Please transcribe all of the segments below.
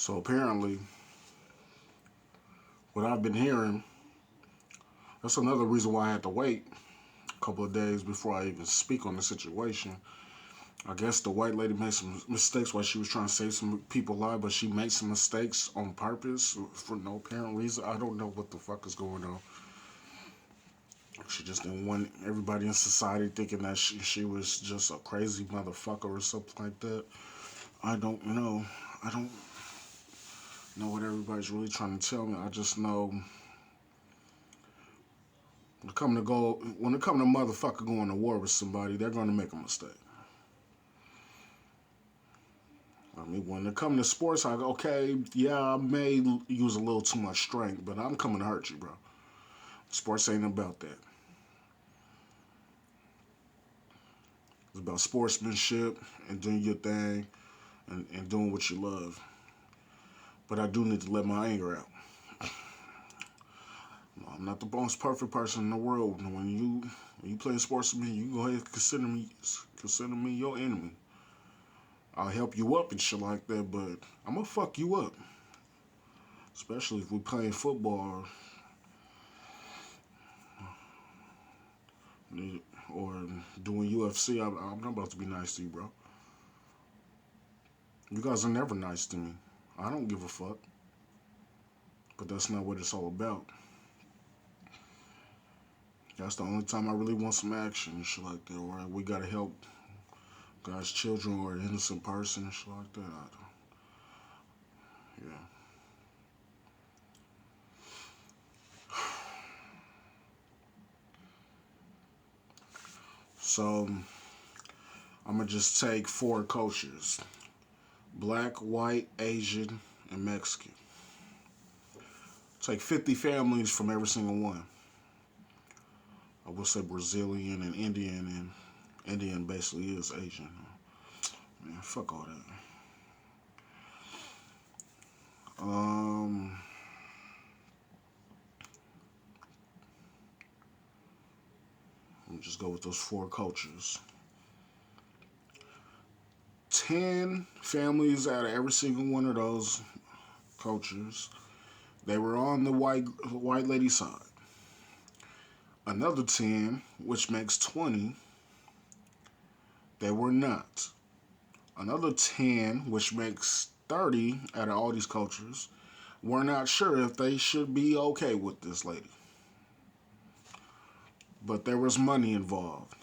So apparently, what I've been hearing, that's another reason why I had to wait a couple of days before I even speak on the situation. I guess the white lady made some mistakes while she was trying to save some people alive, but she made some mistakes on purpose for no apparent reason. I don't know what the fuck is going on. She just didn't want everybody in society thinking that she was just a crazy motherfucker or something like that. I don't know. I don't know what everybody's really trying to tell me. I just know when it come to motherfucker going to war with somebody, they're gonna make a mistake. I mean, when it come to sports, okay, yeah, I may use a little too much strength, but I'm coming to hurt you, bro. Sports ain't about that. It's about sportsmanship and doing your thing and doing what you love. But I do need to let my anger out. I'm not the most perfect person in the world. When you play sports with me, you go ahead and consider me your enemy. I'll help you up and shit like that, but I'm gonna fuck you up. Especially if we playing football or doing UFC. I'm not about to be nice to you, bro. You guys are never nice to me. I don't give a fuck. But that's not what it's all about. That's the only time I really want some action and shit like that. Or we gotta help God's children or an innocent person and shit like that. Yeah. So I'm gonna just take four cultures: black, white, Asian, and Mexican. Take 50 families from every single one. I would say Brazilian and Indian, and Indian basically is Asian. Man, fuck all that. Um, let me just go with those four cultures. 10 families out of every single one of those cultures, they were on the white lady side. Another 10, which makes 20, they were not. Another 10, which makes 30 out of all these cultures, were not sure if they should be okay with this lady. But there was money involved.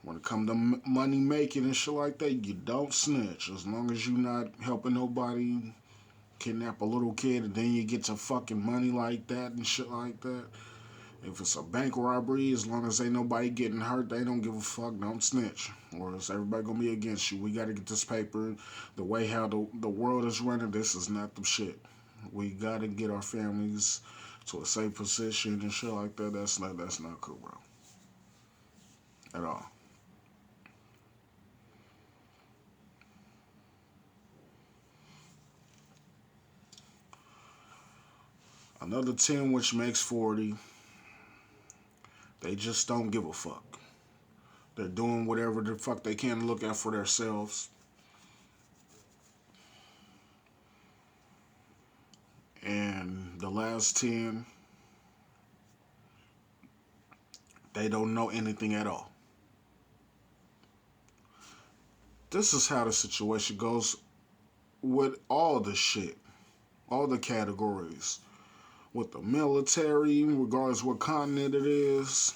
When it comes to money making and shit like that, you don't snitch. As long as you're not helping nobody kidnap a little kid and then you get to fucking money like that and shit like that. If it's a bank robbery, as long as ain't nobody getting hurt, they don't give a fuck. Don't snitch, or else everybody gonna be against you. We gotta get this paper. The way how the world is running, this is not the shit. We gotta get our families to a safe position and shit like that. That's not cool, bro. At all. Another 10, which makes 40. They just don't give a fuck. They're doing whatever the fuck they can to look out for themselves. And the last 10, they don't know anything at all. This is how the situation goes with all the shit, all the categories. With the military, regardless what continent it is,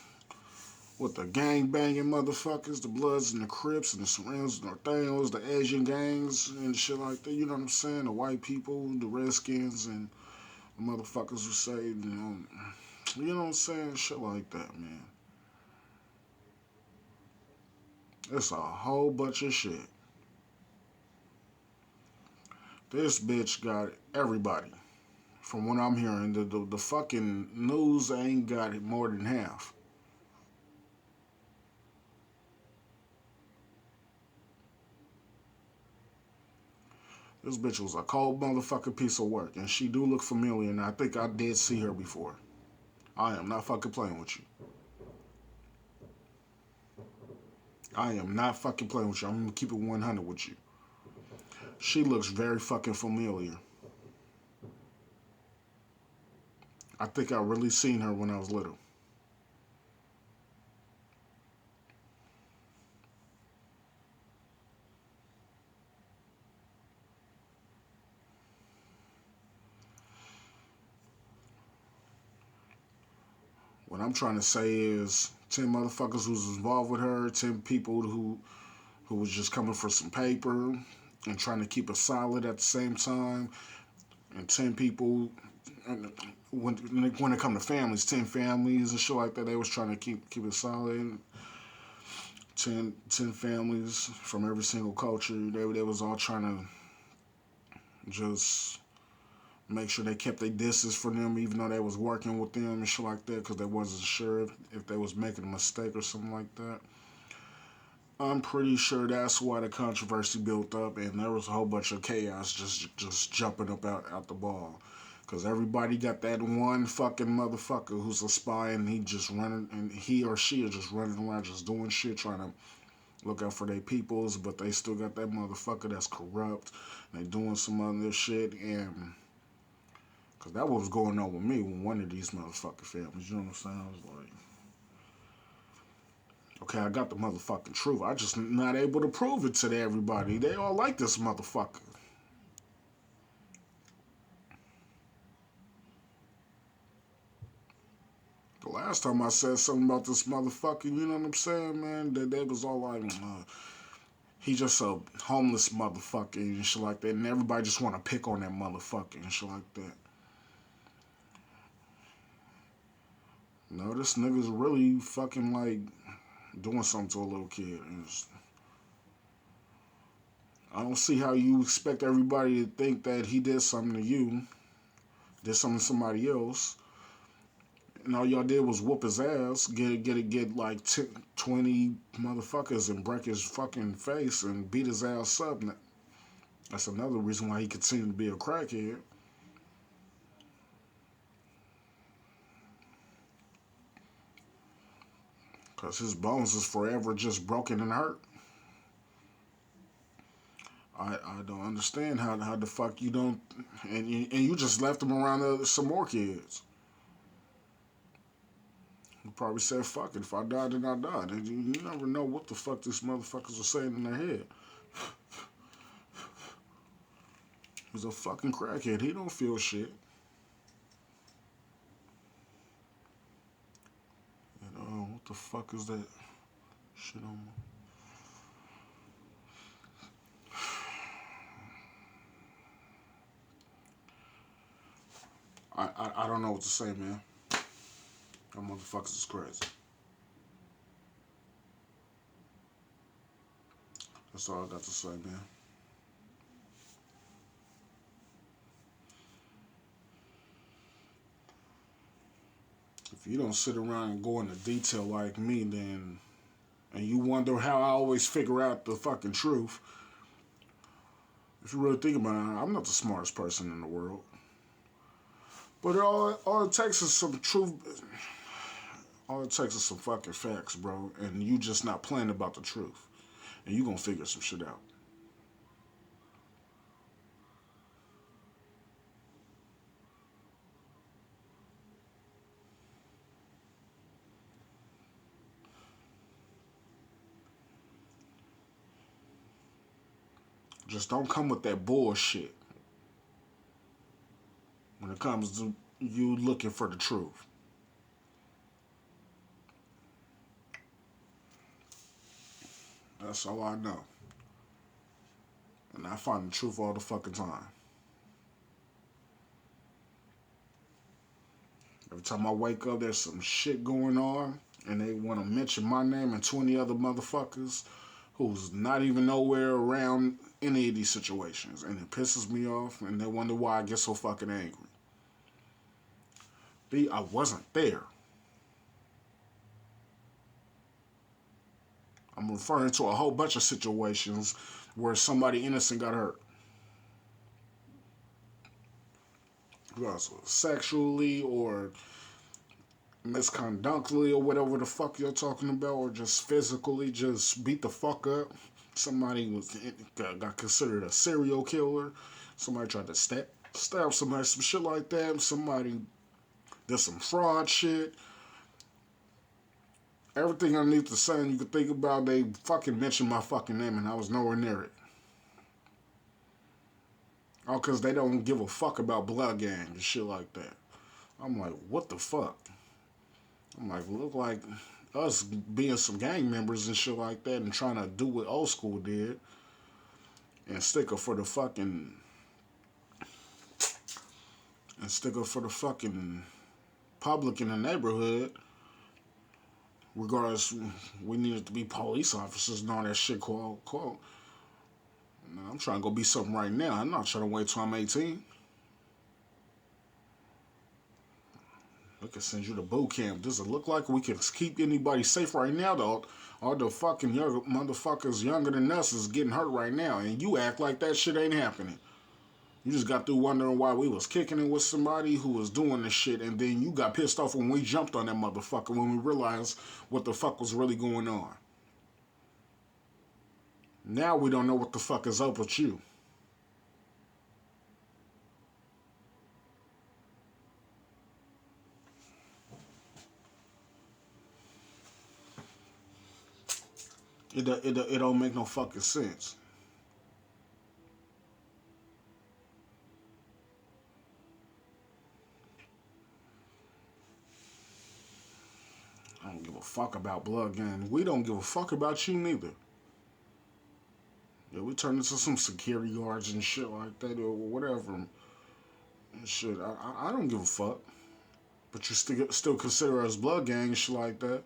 with the gang banging motherfuckers, the Bloods and the Crips and the Surrounds and the Norteños, the Asian gangs and shit like that. You know what I'm saying? The white people, the Redskins, and the motherfuckers who say, you know what I'm saying? Shit like that, man. It's a whole bunch of shit. This bitch got everybody. From what I'm hearing, the fucking news ain't got it more than half. This bitch was a cold motherfucking piece of work, and she do look familiar, and I think I did see her before. I am not fucking playing with you. I am not fucking playing with you. I'm gonna keep it 100 with you. She looks very fucking familiar. I think I really seen her when I was little. What I'm trying to say is 10 motherfuckers who's involved with her, 10 people who was just coming for some paper and trying to keep it solid at the same time, and 10 people and when it come to families, 10 families and shit like that, they was trying to keep it solid. 10 families from every single culture. They was all trying to just make sure they kept their distance from them, even though they was working with them and shit like that, because they wasn't sure if they was making a mistake or something like that. I'm pretty sure that's why the controversy built up, and there was a whole bunch of chaos just jumping up out the ball. Cause everybody got that one fucking motherfucker who's a spy, and he just running, and he or she is just running around, just doing shit, trying to look out for their peoples. But they still got that motherfucker that's corrupt. And they doing some other shit, and cause that was going on with me with one of these motherfucking families. You know what I'm saying? I was like, okay, I got the motherfucking truth. I just not able to prove it to everybody. They all like this motherfucker. The last time I said something about this motherfucker, you know what I'm saying, man? They was all like, he just a homeless motherfucker and shit like that. And everybody just want to pick on that motherfucker and shit like that. No, this nigga's really fucking like doing something to a little kid. I don't see how you expect everybody to think that he did something to you, did something to somebody else, and all y'all did was whoop his ass, get like 20 motherfuckers and break his fucking face and beat his ass up. That's another reason why he continued to be a crackhead. Because his bones is forever just broken and hurt. I don't understand how the fuck you don't, and you just left him around some more kids. You probably said, fuck it, if I died, then I died. And you never know what the fuck these motherfuckers are saying in their head. He's a fucking crackhead. He don't feel shit. And what the fuck is that shit on my... I don't know what to say, man. That motherfuckers is crazy. That's all I got to say, man. If you don't sit around and go into detail like me, then, and you wonder how I always figure out the fucking truth, if you really think about it, I'm not the smartest person in the world. But all it takes is some truth. All it takes is some fucking facts, bro. And you just not playing about the truth. And you gonna figure some shit out. Just don't come with that bullshit when it comes to you looking for the truth. That's all I know. And I find the truth all the fucking time. Every time I wake up, there's some shit going on, and they want to mention my name and 20 other motherfuckers who's not even nowhere around any of these situations. And it pisses me off, and they wonder why I get so fucking angry. B, I wasn't there. I'm referring to a whole bunch of situations where somebody innocent got hurt. Sexually or misconductly or whatever the fuck you're talking about, or just physically just beat the fuck up. somebody got considered a serial killer. Somebody tried to stab somebody, some shit like that. Somebody did some fraud shit. Everything underneath the sun you could think about, they fucking mentioned my fucking name and I was nowhere near it. All because they don't give a fuck about blood gang and shit like that. I'm like, what the fuck? I'm like, look like us being some gang members and shit like that and trying to do what old school did and stick up for the fucking public in the neighborhood. Regardless, we needed to be police officers and all that shit, quote, quote. I'm trying to go be something right now. I'm not trying to wait till I'm 18. We can send you to boot camp. Does it look like we can keep anybody safe right now, though? All the fucking younger motherfuckers younger than us is getting hurt right now, and you act like that shit ain't happening. You just got through wondering why we was kicking it with somebody who was doing this shit, and then you got pissed off when we jumped on that motherfucker when we realized what the fuck was really going on. Now we don't know what the fuck is up with you. It don't make no fucking sense. I don't give a fuck about blood gang. We don't give a fuck about you neither. Yeah, we turn into some security guards and shit like that or whatever. And shit, I don't give a fuck. But you still consider us blood gang and shit like that.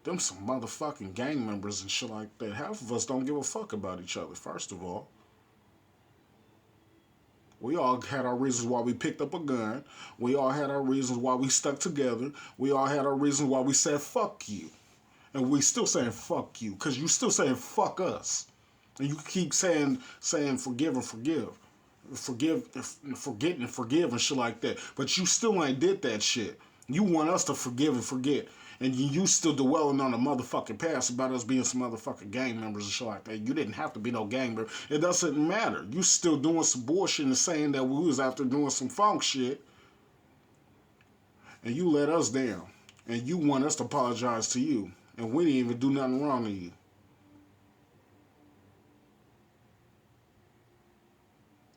Them some motherfucking gang members and shit like that. Half of us don't give a fuck about each other, first of all. We all had our reasons why we picked up a gun. We all had our reasons why we stuck together. We all had our reasons why we said fuck you. And we still saying fuck you, because you still saying fuck us. And you keep saying forgive and forgive. Forget and forgive and shit like that. But you still ain't did that shit. You want us to forgive and forget. And you still dwelling on the motherfucking past about us being some motherfucking gang members and shit like that. You didn't have to be no gang member. It doesn't matter. You still doing some bullshit and saying that we was after doing some funk shit. And you let us down. And you want us to apologize to you. And we didn't even do nothing wrong to you.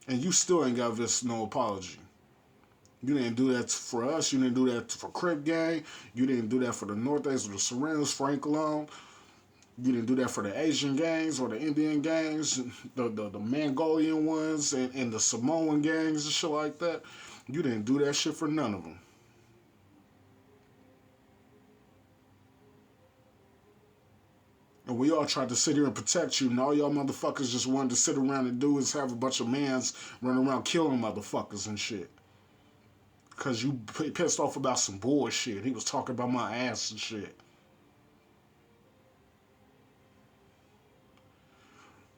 And you still ain't got this no apology. You didn't do that for us. You didn't do that for Crip Gang. You didn't do that for the Northeast or the Serenos, Frank alone. You didn't do that for the Asian gangs or the Indian gangs, the Mongolian ones and the Samoan gangs and shit like that. You didn't do that shit for none of them. And we all tried to sit here and protect you, and all y'all motherfuckers just wanted to sit around and do is have a bunch of mans running around killing motherfuckers and shit. Because you pissed off about some bullshit. He was talking about my ass and shit.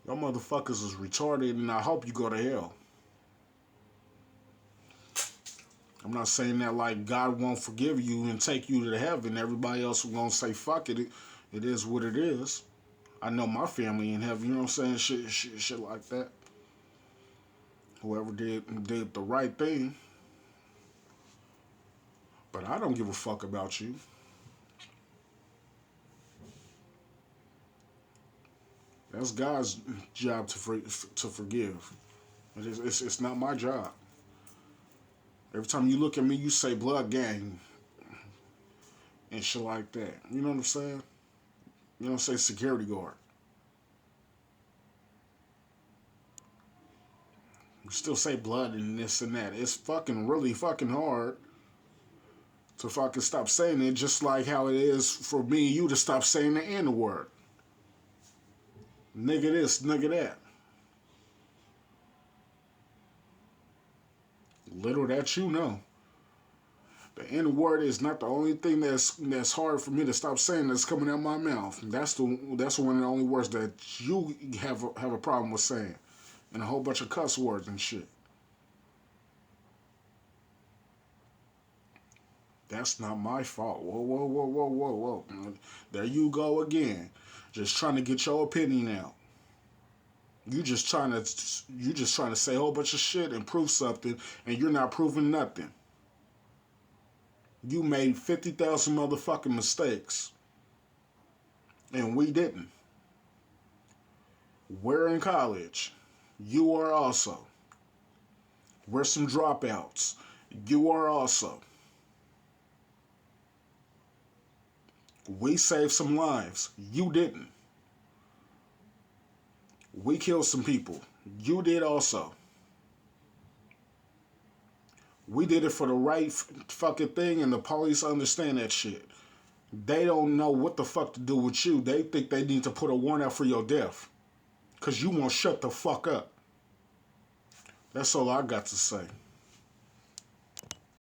Y'all motherfuckers is retarded, and I hope you go to hell. I'm not saying that like God won't forgive you and take you to heaven. Everybody else will gonna say fuck it. It is what it is. I know my family in heaven. You know what I'm saying? Shit like that. Whoever did the right thing. But I don't give a fuck about you. That's God's job to forgive. It's not my job. Every time you look at me, you say blood gang and shit like that. You know what I'm saying? You don't say security guard. You still say blood and this and that. It's fucking really fucking hard to fucking stop saying it, just like how it is for me and you to stop saying the N word. Nigga this, nigga that. Little that you know. The N word is not the only thing that's hard for me to stop saying that's coming out my mouth. That's one of the only words that you have a problem with saying, and a whole bunch of cuss words and shit. That's not my fault. Whoa, whoa, whoa, whoa, whoa, whoa. There you go again, just trying to get your opinion out. You just trying to say a whole bunch of shit and prove something, and you're not proving nothing. You made 50,000 motherfucking mistakes, and we didn't. We're in college. You are also. We're some dropouts. You are also. We saved some lives. You didn't. We killed some people. You did also. We did it for the right fucking thing, and the police understand that shit. They don't know what the fuck to do with you. They think they need to put a warrant out for your death. Because you won't shut the fuck up. That's all I got to say.